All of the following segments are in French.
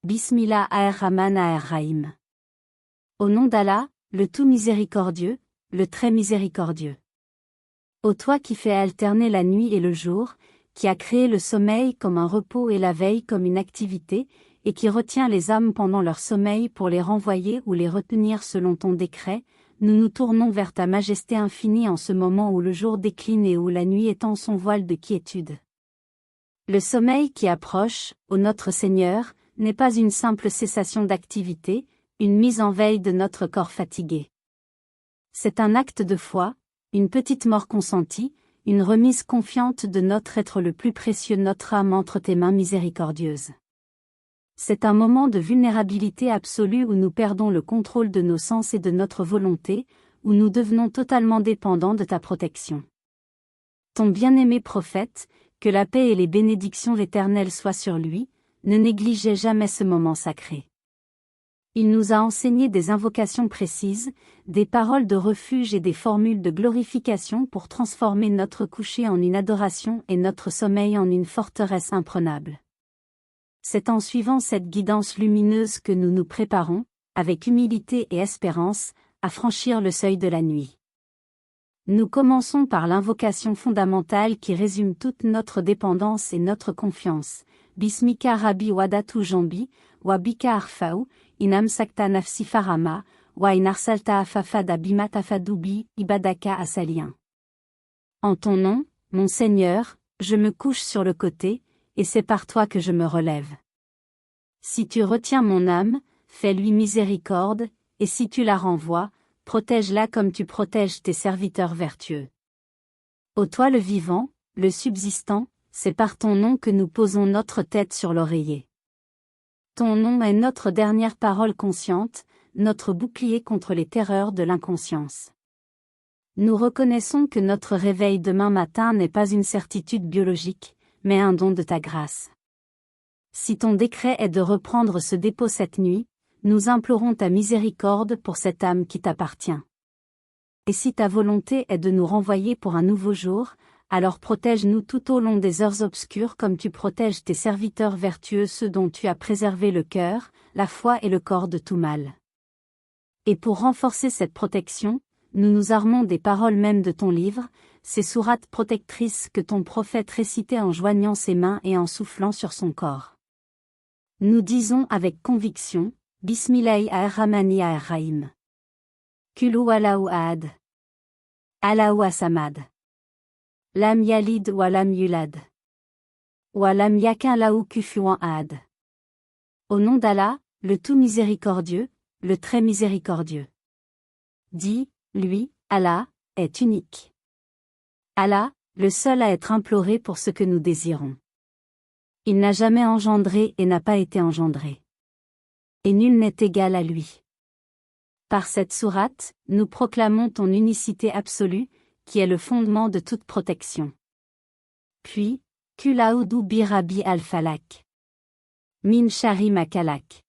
Bismillah ar-Rahman ar-Rahim. Au nom d'Allah, le tout miséricordieux, le très miséricordieux. Ô toi qui fais alterner la nuit et le jour, qui as créé le sommeil comme un repos et la veille comme une activité, et qui retiens les âmes pendant leur sommeil pour les renvoyer ou les retenir selon ton décret, nous nous tournons vers ta majesté infinie en ce moment où le jour décline et où la nuit étend son voile de quiétude. Le sommeil qui approche, ô notre Seigneur, n'est pas une simple cessation d'activité, une mise en veille de notre corps fatigué. C'est un acte de foi, une petite mort consentie, une remise confiante de notre être le plus précieux, notre âme entre tes mains miséricordieuses. C'est un moment de vulnérabilité absolue où nous perdons le contrôle de nos sens et de notre volonté, où nous devenons totalement dépendants de ta protection. Ton bien-aimé prophète, que la paix et les bénédictions éternelles soient sur lui, ne négligeait jamais ce moment sacré. Il nous a enseigné des invocations précises, des paroles de refuge et des formules de glorification pour transformer notre coucher en une adoration et notre sommeil en une forteresse imprenable. C'est en suivant cette guidance lumineuse que nous nous préparons, avec humilité et espérance, à franchir le seuil de la nuit. Nous commençons par l'invocation fondamentale qui résume toute notre dépendance et notre confiance. Bismika Rabbi Wadatu Jambi, wa bika arfau, inam sakta nafsi farama, wa inarsalta afafada bimatafadubi, ibadaka asalien. En ton nom, mon Seigneur, je me couche sur le côté, et c'est par toi que je me relève. Si tu retiens mon âme, fais-lui miséricorde, et si tu la renvoies, protège-la comme tu protèges tes serviteurs vertueux. Ô toi le vivant, le subsistant, c'est par ton nom que nous posons notre tête sur l'oreiller. Ton nom est notre dernière parole consciente, notre bouclier contre les terreurs de l'inconscience. Nous reconnaissons que notre réveil demain matin n'est pas une certitude biologique, mais un don de ta grâce. Si ton décret est de reprendre ce dépôt cette nuit, nous implorons ta miséricorde pour cette âme qui t'appartient. Et si ta volonté est de nous renvoyer pour un nouveau jour, alors protège-nous tout au long des heures obscures comme tu protèges tes serviteurs vertueux, ceux dont tu as préservé le cœur, la foi et le corps de tout mal. Et pour renforcer cette protection, nous nous armons des paroles mêmes de ton livre, ces sourates protectrices que ton prophète récitait en joignant ses mains et en soufflant sur son corps. Nous disons avec conviction, Bismillahi ar-Rahmani ar-Rahim. Kul huwallahu ahad. Allahu as-samad. Lam yalid wa lam yulad. Wa lam yakun lahu kufuwan ahad. Au nom d'Allah, le tout miséricordieux, le très miséricordieux. Dis, lui, Allah, est unique. Allah, le seul à être imploré pour ce que nous désirons. Il n'a jamais engendré et n'a pas été engendré. Et nul n'est égal à lui. Par cette sourate, nous proclamons ton unicité absolue, qui est le fondement de toute protection. Puis, Kulaoudu bi Rabbi al-Falak. Min shari makalak.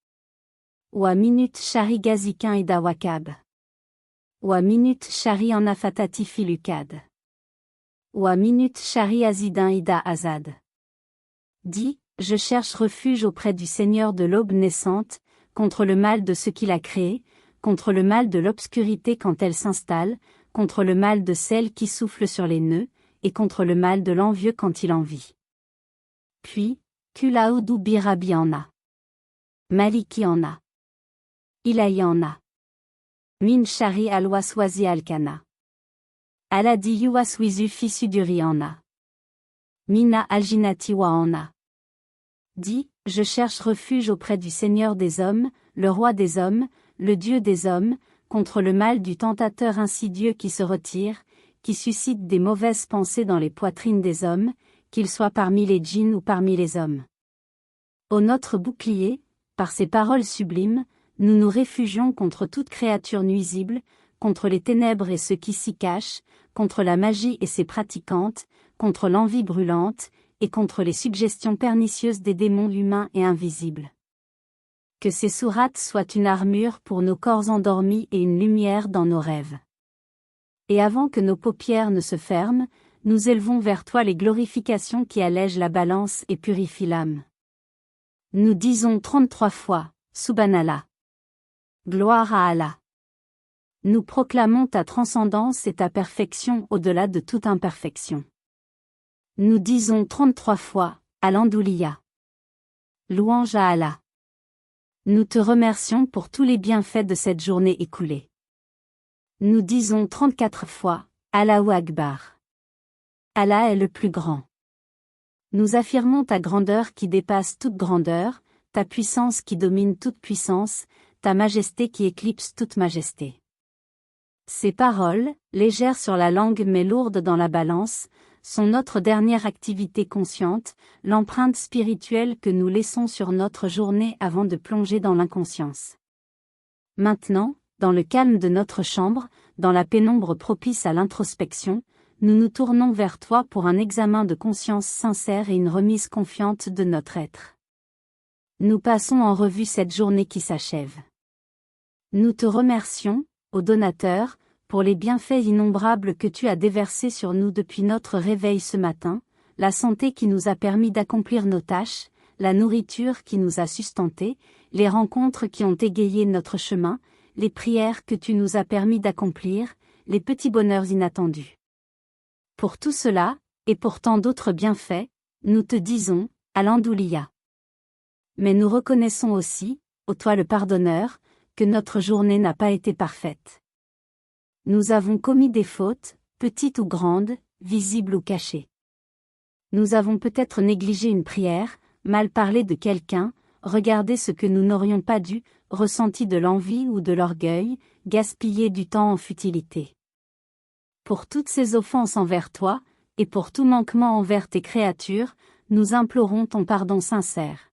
Wa minut shari gazikin ida wakab. Wa minut shari en afatati filukad. Wa minut shari azidin ida azad. Dis, je cherche refuge auprès du Seigneur de l'aube naissante, contre le mal de ce qu'il a créé, contre le mal de l'obscurité quand elle s'installe, contre le mal de celle qui souffle sur les nœuds, et contre le mal de l'envieux quand il envie. Puis, Kulaoudu bi Rabbi en a. Maliki en a. Ilahi en a. Min shari al-waswazi al-kana. Aladi yuwaswizu fisuduri en a. Mina al-jinati wa en a. Dis, je cherche refuge auprès du Seigneur des hommes, le roi des hommes, le Dieu des hommes, contre le mal du tentateur insidieux qui se retire, qui suscite des mauvaises pensées dans les poitrines des hommes, qu'ils soient parmi les djinns ou parmi les hommes. Ô notre bouclier, par ces paroles sublimes, nous nous réfugions contre toute créature nuisible, contre les ténèbres et ceux qui s'y cachent, contre la magie et ses pratiquantes, contre l'envie brûlante, et contre les suggestions pernicieuses des démons humains et invisibles. Que ces sourates soient une armure pour nos corps endormis et une lumière dans nos rêves. Et avant que nos paupières ne se ferment, nous élevons vers toi les glorifications qui allègent la balance et purifient l'âme. Nous disons 33 fois, Subhanallah. Gloire à Allah. Nous proclamons ta transcendance et ta perfection au-delà de toute imperfection. Nous disons 33 fois, Alhamdoulilah. Louange à Allah. Nous te remercions pour tous les bienfaits de cette journée écoulée. Nous disons 34 fois, Allahu Akbar. Allah est le plus grand. Nous affirmons ta grandeur qui dépasse toute grandeur, ta puissance qui domine toute puissance, ta majesté qui éclipse toute majesté. Ces paroles, légères sur la langue mais lourdes dans la balance, sont notre dernière activité consciente, l'empreinte spirituelle que nous laissons sur notre journée avant de plonger dans l'inconscience. Maintenant, dans le calme de notre chambre, dans la pénombre propice à l'introspection, nous nous tournons vers toi pour un examen de conscience sincère et une remise confiante de notre être. Nous passons en revue cette journée qui s'achève. Nous te remercions, ô donateur, pour les bienfaits innombrables que tu as déversés sur nous depuis notre réveil ce matin, la santé qui nous a permis d'accomplir nos tâches, la nourriture qui nous a sustentés, les rencontres qui ont égayé notre chemin, les prières que tu nous as permis d'accomplir, les petits bonheurs inattendus. Pour tout cela, et pour tant d'autres bienfaits, nous te disons, Alhamdoulilah. Mais nous reconnaissons aussi, ô toi le pardonneur, que notre journée n'a pas été parfaite. Nous avons commis des fautes, petites ou grandes, visibles ou cachées. Nous avons peut-être négligé une prière, mal parlé de quelqu'un, regardé ce que nous n'aurions pas dû, ressenti de l'envie ou de l'orgueil, gaspillé du temps en futilité. Pour toutes ces offenses envers toi, et pour tout manquement envers tes créatures, nous implorons ton pardon sincère.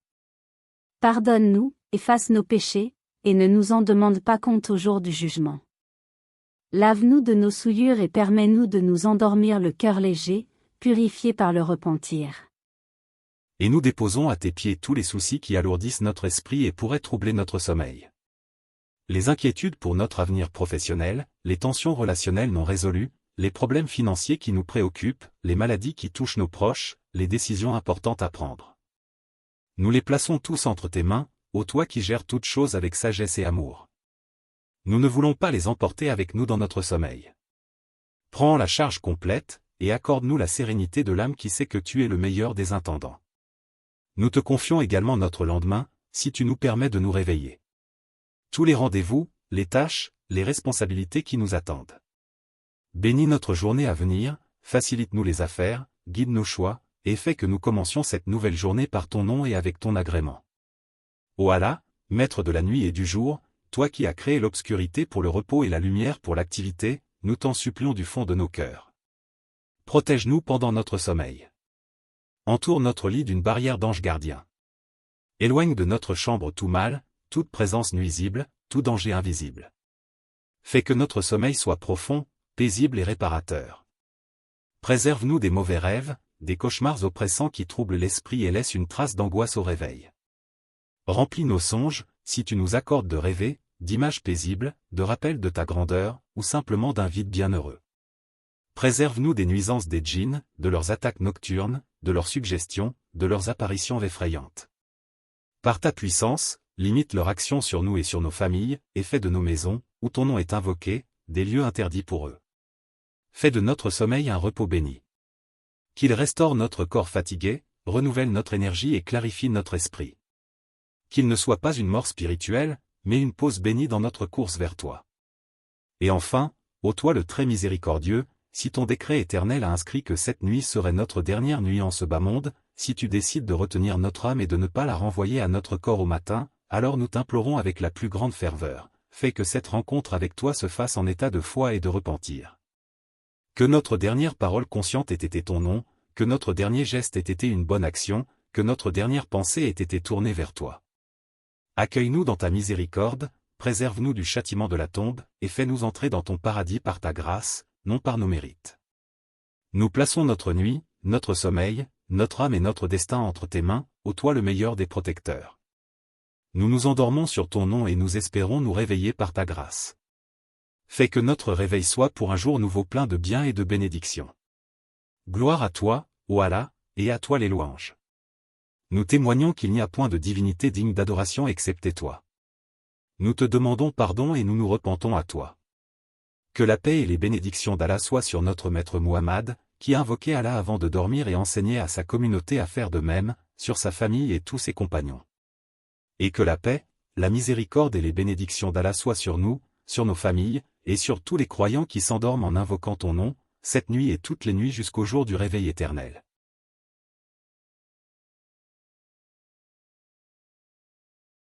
Pardonne-nous, efface nos péchés, et ne nous en demande pas compte au jour du jugement. Lave-nous de nos souillures et permets-nous de nous endormir le cœur léger, purifié par le repentir. Et nous déposons à tes pieds tous les soucis qui alourdissent notre esprit et pourraient troubler notre sommeil. Les inquiétudes pour notre avenir professionnel, les tensions relationnelles non résolues, les problèmes financiers qui nous préoccupent, les maladies qui touchent nos proches, les décisions importantes à prendre. Nous les plaçons tous entre tes mains, ô toi qui gères toutes choses avec sagesse et amour. Nous ne voulons pas les emporter avec nous dans notre sommeil. Prends la charge complète, et accorde-nous la sérénité de l'âme qui sait que tu es le meilleur des intendants. Nous te confions également notre lendemain, si tu nous permets de nous réveiller. Tous les rendez-vous, les tâches, les responsabilités qui nous attendent. Bénis notre journée à venir, facilite-nous les affaires, guide nos choix, et fais que nous commencions cette nouvelle journée par ton nom et avec ton agrément. Ô Allah, maître de la nuit et du jour, toi qui as créé l'obscurité pour le repos et la lumière pour l'activité, nous t'en supplions du fond de nos cœurs. Protège-nous pendant notre sommeil. Entoure notre lit d'une barrière d'anges gardiens. Éloigne de notre chambre tout mal, toute présence nuisible, tout danger invisible. Fais que notre sommeil soit profond, paisible et réparateur. Préserve-nous des mauvais rêves, des cauchemars oppressants qui troublent l'esprit et laissent une trace d'angoisse au réveil. Remplis nos songes, si tu nous accordes de rêver, d'images paisibles, de rappels de ta grandeur, ou simplement d'un vide bienheureux. Préserve-nous des nuisances des djinns, de leurs attaques nocturnes, de leurs suggestions, de leurs apparitions effrayantes. Par ta puissance, limite leur action sur nous et sur nos familles, et fais de nos maisons, où ton nom est invoqué, des lieux interdits pour eux. Fais de notre sommeil un repos béni. Qu'il restaure notre corps fatigué, renouvelle notre énergie et clarifie notre esprit. Qu'il ne soit pas une mort spirituelle, mais une pause bénie dans notre course vers toi. Et enfin, ô toi le très miséricordieux, si ton décret éternel a inscrit que cette nuit serait notre dernière nuit en ce bas monde, si tu décides de retenir notre âme et de ne pas la renvoyer à notre corps au matin, alors nous t'implorons avec la plus grande ferveur, fais que cette rencontre avec toi se fasse en état de foi et de repentir. Que notre dernière parole consciente ait été ton nom, que notre dernier geste ait été une bonne action, que notre dernière pensée ait été tournée vers toi. Accueille-nous dans ta miséricorde, préserve-nous du châtiment de la tombe, et fais-nous entrer dans ton paradis par ta grâce, non par nos mérites. Nous plaçons notre nuit, notre sommeil, notre âme et notre destin entre tes mains, ô toi le meilleur des protecteurs. Nous nous endormons sur ton nom et nous espérons nous réveiller par ta grâce. Fais que notre réveil soit pour un jour nouveau plein de bien et de bénédictions. Gloire à toi, ô Allah, et à toi les louanges. Nous témoignons qu'il n'y a point de divinité digne d'adoration excepté toi. Nous te demandons pardon et nous nous repentons à toi. Que la paix et les bénédictions d'Allah soient sur notre maître Muhammad, qui invoquait Allah avant de dormir et enseignait à sa communauté à faire de même, sur sa famille et tous ses compagnons. Et que la paix, la miséricorde et les bénédictions d'Allah soient sur nous, sur nos familles, et sur tous les croyants qui s'endorment en invoquant ton nom, cette nuit et toutes les nuits jusqu'au jour du réveil éternel.